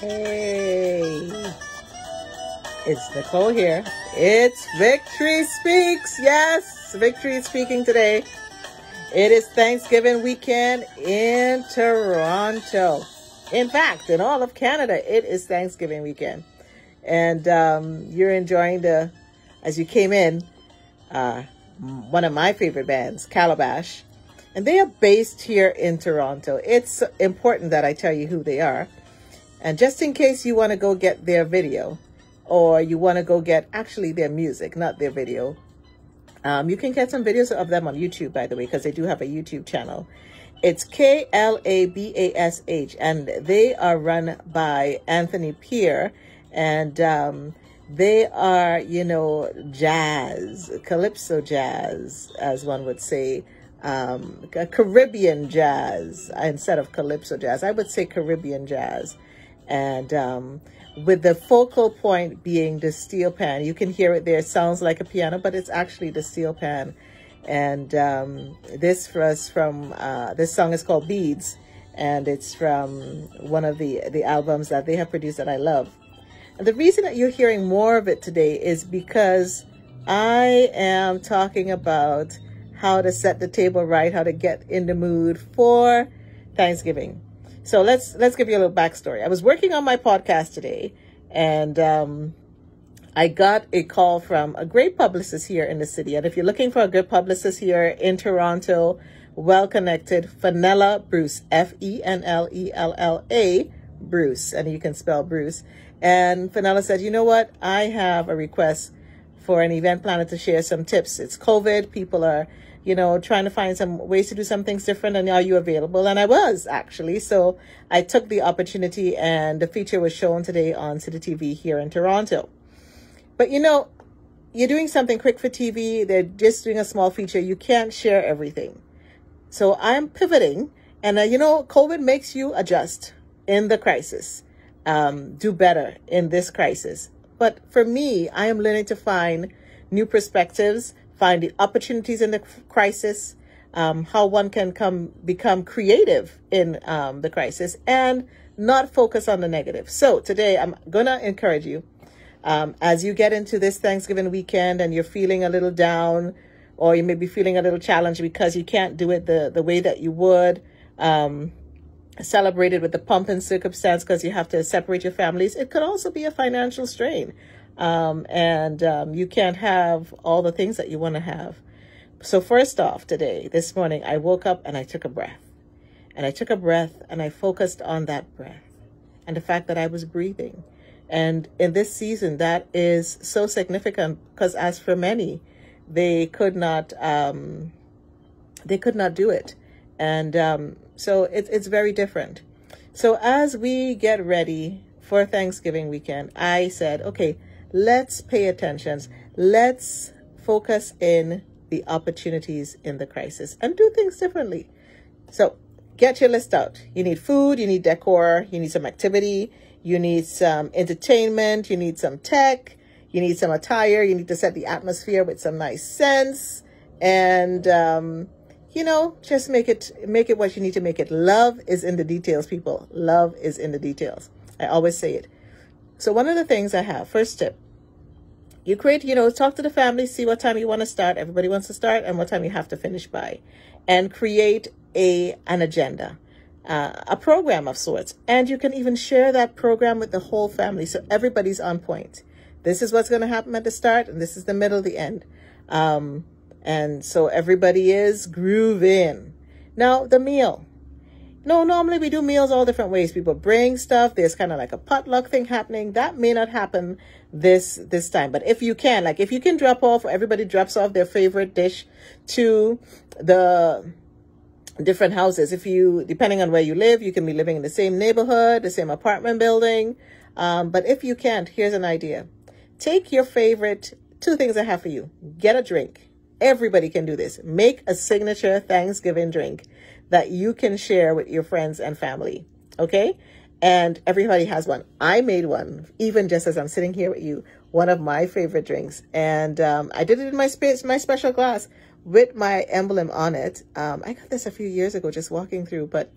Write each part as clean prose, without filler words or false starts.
Hey, it's Nicole here. It's Victory Speaks. Yes, Victory is speaking today. It is Thanksgiving weekend in Toronto. In fact, in all of Canada, it is Thanksgiving weekend. And you're enjoying as you came in, one of my favorite bands, Calabash. And they are based here in Toronto. It's important that I tell you who they are. And just in case you want to go get their video, or you want to go get actually their music, not their video, you can get some videos of them on YouTube, by the way, because they do have a YouTube channel. It's K-L-A-B-A-S-H, and they are run by Anthony Pierre, and they are, jazz, calypso jazz, as one would say, Caribbean jazz instead of calypso jazz. I would say Caribbean jazz. And with the focal point being the steel pan. You can hear it there. It sounds like a piano, but it's actually the steel pan. And this song is called Beads, and it's from one of the albums that they have produced that I love. And the reason that you're hearing more of it today is because I am talking about how to set the table right, how to get in the mood for Thanksgiving. So let's give you a little backstory. I was working on my podcast today, and I got a call from a great publicist here in the city. And if you're looking for a good publicist here in Toronto, well-connected, Fenella Bruce, F-E-N-L-E-L-L-A, Bruce, and you can spell Bruce. And Fenella said, you know what? I have a request for an event planner to share some tips. It's COVID. People are trying to find some ways to do some things different. And are you available? And I was, actually. So I took the opportunity, and the feature was shown today on City TV here in Toronto. But, you're doing something quick for TV. They're just doing a small feature. You can't share everything. So I'm pivoting. And, COVID makes you adjust in the crisis, do better in this crisis. But for me, I am learning to find new perspectives, find the opportunities in the crisis, how one can become creative in the crisis and not focus on the negative. So today I'm going to encourage you, as you get into this Thanksgiving weekend and you're feeling a little down, or you may be feeling a little challenged because you can't do it the way that you would, celebrate it with the pomp and circumstance because you have to separate your families. It could also be a financial strain. You can't have all the things that you want to have. So first off, this morning, I woke up and I took a breath. And I took a breath and I focused on that breath and the fact that I was breathing. And in this season, that is so significant because as for many, they could not do it. And so it's very different. So as we get ready for Thanksgiving weekend, I said, okay, let's pay attention. Let's focus in the opportunities in the crisis and do things differently. So get your list out. You need food, you need decor, you need some activity, you need some entertainment, you need some tech, you need some attire, you need to set the atmosphere with some nice scents, and just make it what you need to make it. Love is in the details, people. Love is in the details. I always say it. So one of the things I have, first tip, you create, talk to the family, see what time you want to start. Everybody wants to start and what time you have to finish by, and create an agenda, a program of sorts. And you can even share that program with the whole family. So everybody's on point. This is what's going to happen at the start, and this is the middle, the end. And so everybody is grooving. Now the meal. No, normally we do meals all different ways. People bring stuff. There's kind of like a potluck thing happening. That may not happen this time. But if you can, drop off, everybody drops off their favorite dish to the different houses. Depending on where you live, you can be living in the same neighborhood, the same apartment building. But if you can't, here's an idea. Take your favorite, two things I have for you. Get a drink. Everybody can do this. Make a signature Thanksgiving drink that you can share with your friends and family. Okay? And everybody has one. I made one, even just as I'm sitting here with you, one of my favorite drinks. And I did it in my special glass with my emblem on it. I got this a few years ago just walking through, but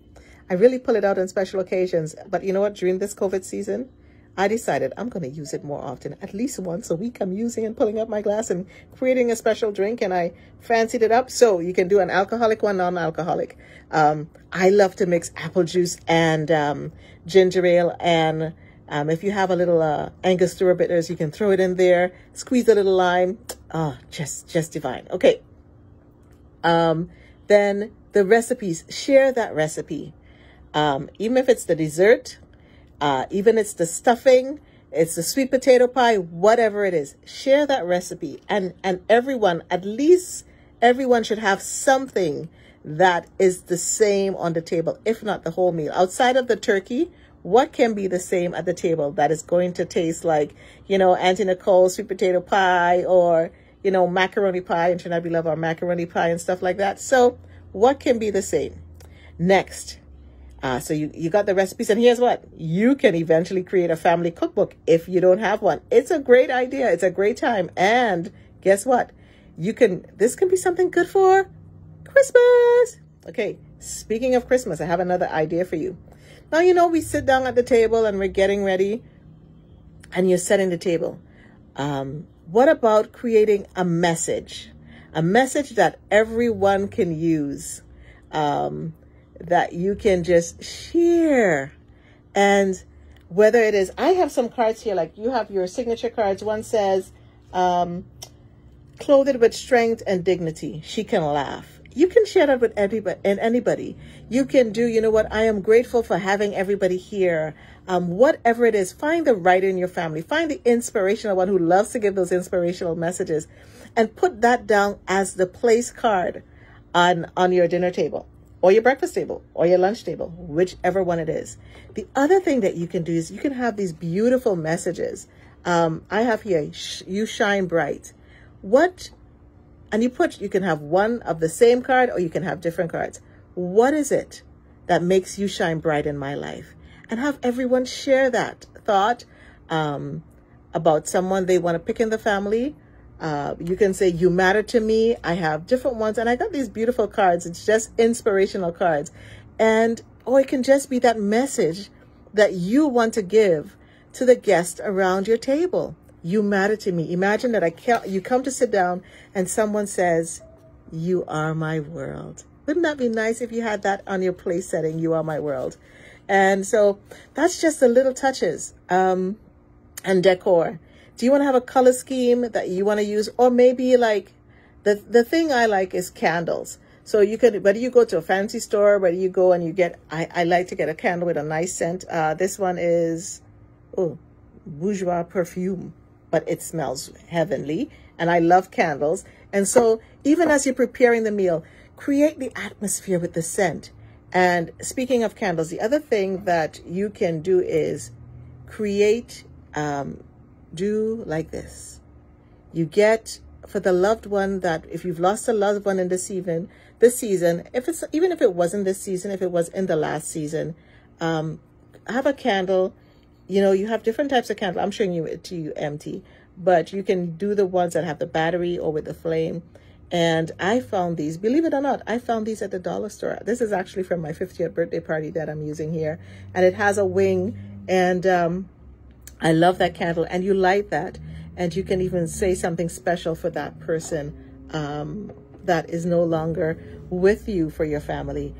I really pull it out on special occasions. But you know what? During this COVID season, I decided I'm going to use it more often. At least once a week, I'm using and pulling up my glass and creating a special drink. And I fancied it up. So you can do an alcoholic one, non-alcoholic. I love to mix apple juice and ginger ale. And if you have a little Angostura bitters, you can throw it in there. Squeeze a little lime. Just divine. Okay. Then the recipes, share that recipe. Even if it's the dessert, even it's the stuffing, it's the sweet potato pie, whatever it is, share that recipe. And everyone, at least everyone should have something that is the same on the table, if not the whole meal. Outside of the turkey, what can be the same at the table that is going to taste like, Auntie Nicole's sweet potato pie, or, macaroni pie? In Trinidad, we love our macaroni pie and stuff like that. So what can be the same? Next, so you got the recipes, and here's what. You can eventually create a family cookbook if you don't have one. It's a great idea. It's a great time. And guess what? This can be something good for Christmas. Okay, speaking of Christmas, I have another idea for you. Now, we sit down at the table and we're getting ready and you're setting the table. What about creating a message that everyone can use, that you can just share? And whether it is, I have some cards here, like you have your signature cards. One says, clothed with strength and dignity, she can laugh. You can share that with anybody. You can do, I am grateful for having everybody here. Whatever it is, find the writer in your family. Find the inspirational one who loves to give those inspirational messages, and put that down as the place card on your dinner table, or your breakfast table, or your lunch table, whichever one it is. The other thing that you can do is you can have these beautiful messages. I have here, you shine bright. And you can have one of the same card, or you can have different cards. What is it that makes you shine bright in my life? And have everyone share that thought about someone they want to pick in the family. You can say, you matter to me. I have different ones. And I got these beautiful cards. It's just inspirational cards. Or it can just be that message that you want to give to the guest around your table. You matter to me. Imagine that you come to sit down and someone says, you are my world. Wouldn't that be nice if you had that on your place setting? You are my world. And so that's just the little touches and decor. Do you want to have a color scheme that you want to use? Or maybe like the thing I like is candles. So you could, whether you go to a fancy store, whether you go and you get, I like to get a candle with a nice scent. This one is, bourgeois perfume, but it smells heavenly. And I love candles. And so even as you're preparing the meal, create the atmosphere with the scent. And speaking of candles, the other thing that you can do is create, do like this. You get, for the loved one, that if you've lost a loved one in this season, even if it wasn't this season, if it was in the last season, have a candle. You have different types of candle. I'm showing you it to you empty, but you can do the ones that have the battery or with the flame. And I found these, believe it or not, I found these at the dollar store. This is actually from my 50th birthday party that I'm using here. And it has a wing. And I love that candle. And you light that. And you can even say something special for that person that is no longer with you for your family.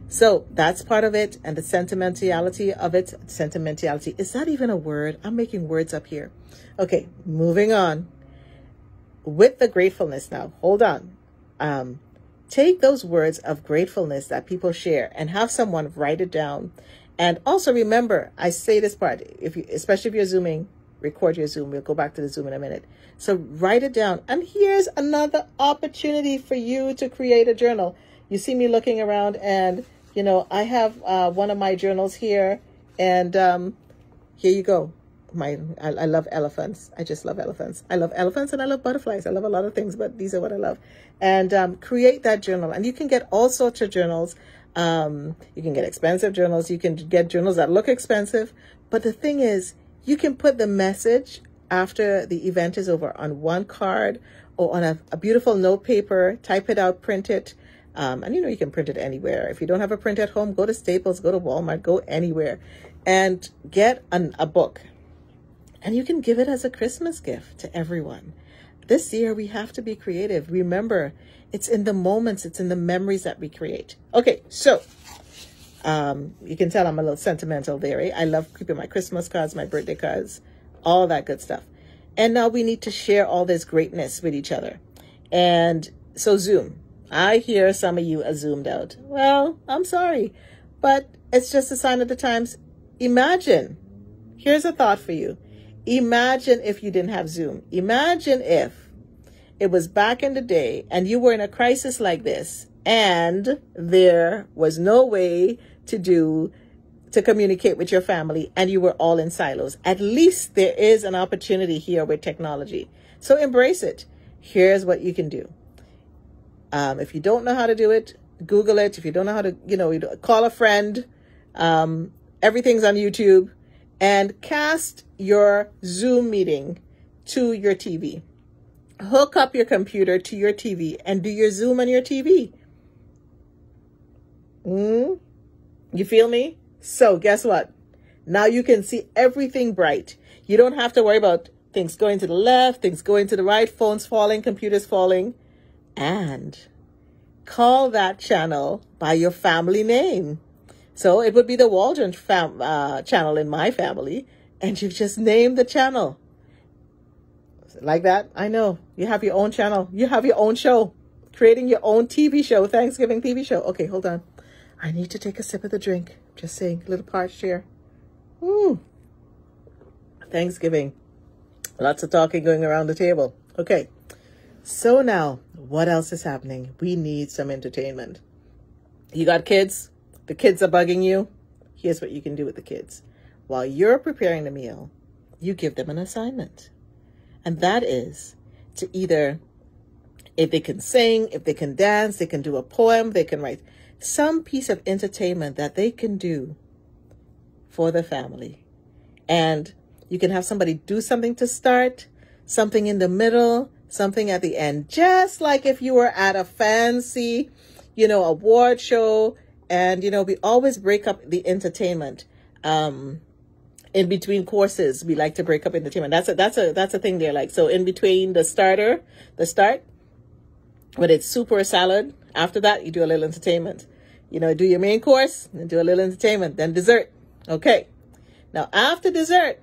So that's part of it. And the sentimentality of it. Sentimentality. Is that even a word? I'm making words up here. Okay, moving on. With the gratefulness now, hold on. Take those words of gratefulness that people share and have someone write it down. And also remember, I say this part, especially if you're Zooming, record your Zoom. We'll go back to the Zoom in a minute. So write it down. And here's another opportunity for you to create a journal. You see me looking around and, I have one of my journals here. And here you go. I love elephants. I just love elephants. I love elephants and I love butterflies. I love a lot of things, but these are what I love. And create that journal. And you can get all sorts of journals. You can get expensive journals. You can get journals that look expensive. But the thing is, you can put the message after the event is over on one card or on a beautiful note paper, type it out, print it, And you can print it anywhere. If you don't have a print at home, go to Staples, go to Walmart, go anywhere and get a book. And you can give it as a Christmas gift to everyone. This year, we have to be creative. Remember, it's in the moments, it's in the memories that we create. Okay, so you can tell I'm a little sentimental there. I love keeping my Christmas cards, my birthday cards, all that good stuff. And now we need to share all this greatness with each other. And so Zoom. I hear some of you are zoomed out. Well, I'm sorry, but it's just a sign of the times. Imagine, here's a thought for you. Imagine if you didn't have Zoom. Imagine if it was back in the day and you were in a crisis like this and there was no way to communicate with your family and you were all in silos. At least there is an opportunity here with technology. So embrace it. Here's what you can do. If you don't know how to do it, Google it. If you don't know how to, call a friend. Everything's on YouTube. And cast your Zoom meeting to your TV. Hook up your computer to your TV and do your Zoom on your TV. You feel me? So guess what? Now you can see everything bright. You don't have to worry about things going to the left, things going to the right, phones falling, computers falling. And call that channel by your family name. So it would be the Waldron channel in my family. And you just name the channel. Like that? I know. You have your own channel. You have your own show. Creating your own TV show. Thanksgiving TV show. Okay, hold on. I need to take a sip of the drink. Just saying. A little parched here. Thanksgiving. Lots of talking going around the table. Okay. So now, what else is happening? We need some entertainment. You got kids? The kids are bugging you. Here's what you can do with the kids. While you're preparing the meal, you give them an assignment. And that is to either, if they can sing, if they can dance, they can do a poem, they can write some piece of entertainment that they can do for the family. And you can have somebody do something to start, something in the middle, something at the end. Just like if you were at a fancy, award show. And, we always break up the entertainment in between courses. We like to break up entertainment. That's a thing there. Like, so in between the start, when it's soup or salad, after that, you do a little entertainment. Do your main course and do a little entertainment, then dessert. Okay. Now, after dessert,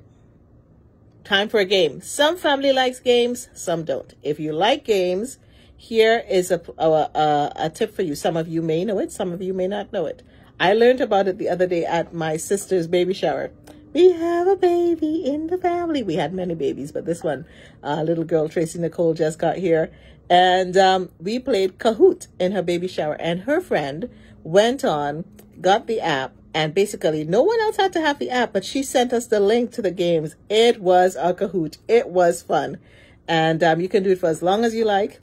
time for a game. Some family likes games, some don't. If you like games, here is a tip for you. Some of you may know it. Some of you may not know it. I learned about it the other day at my sister's baby shower. We have a baby in the family. We had many babies, but this one, little girl, Tracy Nicole, just got here. And we played Kahoot in her baby shower. And her friend went on, got the app, and basically no one else had to have the app, but she sent us the link to the games. It was a Kahoot. It was fun. And you can do it for as long as you like.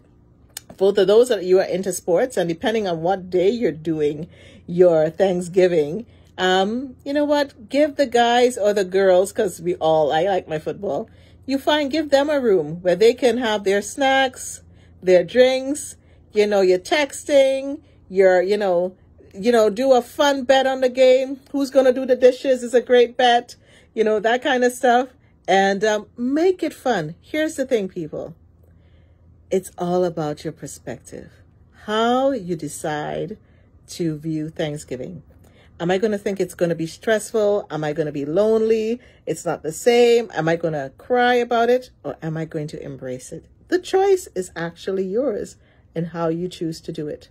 For those that you are into sports, and depending on what day you're doing your Thanksgiving, you know what? Give the guys or the girls, because I like my football. Give them a room where they can have their snacks, their drinks, your texting, do a fun bet on the game. Who's going to do the dishes is a great bet, that kind of stuff. And make it fun. Here's the thing, people. It's all about your perspective, how you decide to view Thanksgiving. Am I going to think it's going to be stressful? Am I going to be lonely? It's not the same. Am I going to cry about it? Or am I going to embrace it? The choice is actually yours in how you choose to do it.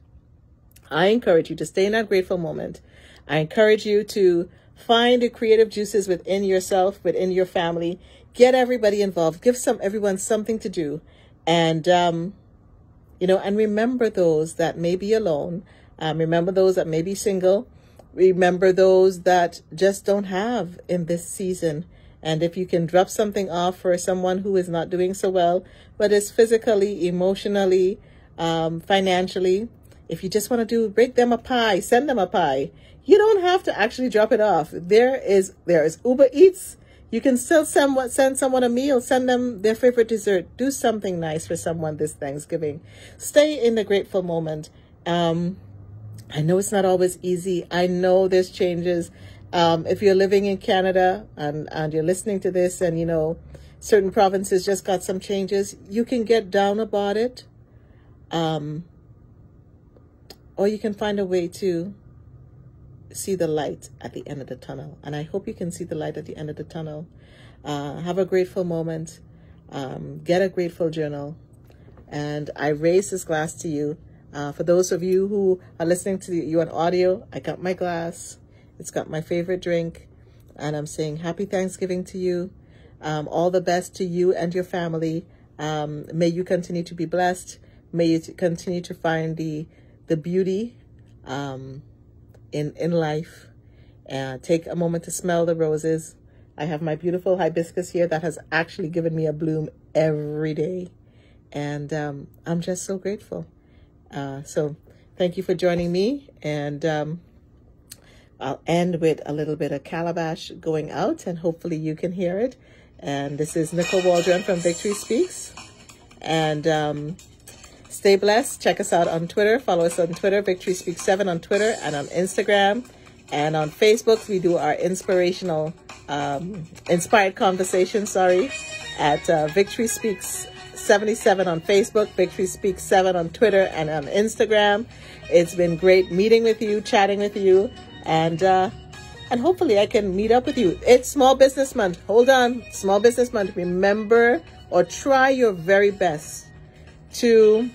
I encourage you to stay in that grateful moment. I encourage you to find the creative juices within yourself, within your family. Get everybody involved. Give everyone something to do. And, and remember those that may be alone. Remember those that may be single. Remember those that just don't have in this season. And if you can drop something off for someone who is not doing so well, but is physically, emotionally, financially, if you just want to break them a pie, send them a pie. You don't have to actually drop it off. There is Uber Eats. You can still send someone a meal, send them their favorite dessert. Do something nice for someone this Thanksgiving. Stay in the grateful moment I know it's not always easy. I know there's changes. If you're living in Canada and you're listening to this and, you know, certain provinces just got some changes, you can get down about it. Or you can find a way to see the light at the end of the tunnel. And I hope you can see the light at the end of the tunnel. Have a grateful moment. Get a grateful journal. And I raise this glass to you. For those of you who are listening to you on audio, I got my glass. It's got my favorite drink. And I'm saying happy Thanksgiving to you. All the best to you and your family. May you continue to be blessed. May you continue to find the beauty in life. Take a moment to smell the roses. I have my beautiful hibiscus here that has actually given me a bloom every day. And I'm just so grateful. So thank you for joining me. And I'll end with a little bit of calabash going out, and hopefully you can hear it. And this is Nicole Waldron from Victory Speaks. And stay blessed. Check us out on Twitter. Follow us on Twitter, Victory Speaks 7 on Twitter, and on Instagram. And on Facebook, we do our inspired conversations, at Victory Speaks 77 on Facebook, Victory Speaks 7 on Twitter, and on Instagram. It's been great meeting with you, chatting with you, and hopefully I can meet up with you. It's Small Business Month. Hold on, Small Business Month. Remember, or try your very best to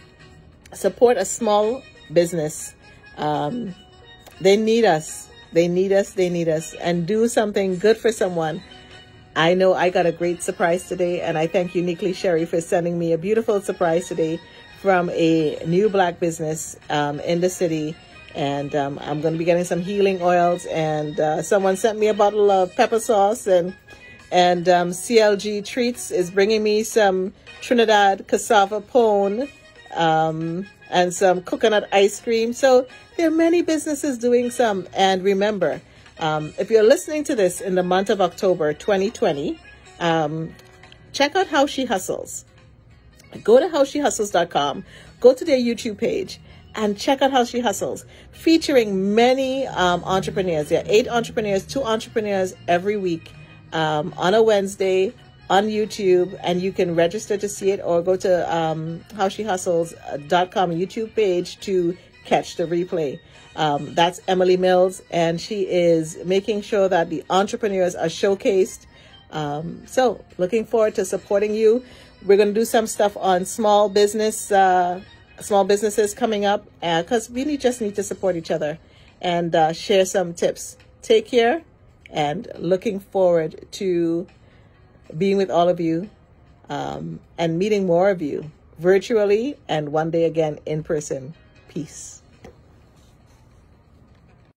support a small business. They need us. They need us. They need us. And do something good for someone. I know I got a great surprise today, and I thank Uniquely Sherry for sending me a beautiful surprise today from a new Black business in the city. And I'm going to be getting some healing oils, and someone sent me a bottle of pepper sauce, and CLG Treats is bringing me some Trinidad cassava pone and some coconut ice cream. So there are many businesses doing some. And remember, if you're listening to this in the month of October 2020, check out How She Hustles. Go to howshehustles.com, go to their YouTube page, and check out How She Hustles, featuring many entrepreneurs. There are 8 entrepreneurs, 2 entrepreneurs every week on a Wednesday on YouTube, and you can register to see it, or go to howshehustles.com YouTube page to catch the replay. That's Emily Mills, and she is making sure that the entrepreneurs are showcased. So looking forward to supporting you. We're going to do some stuff on small businesses coming up, because we just need to support each other and share some tips. Take care, and looking forward to being with all of you and meeting more of you virtually, and one day again in person. Peace.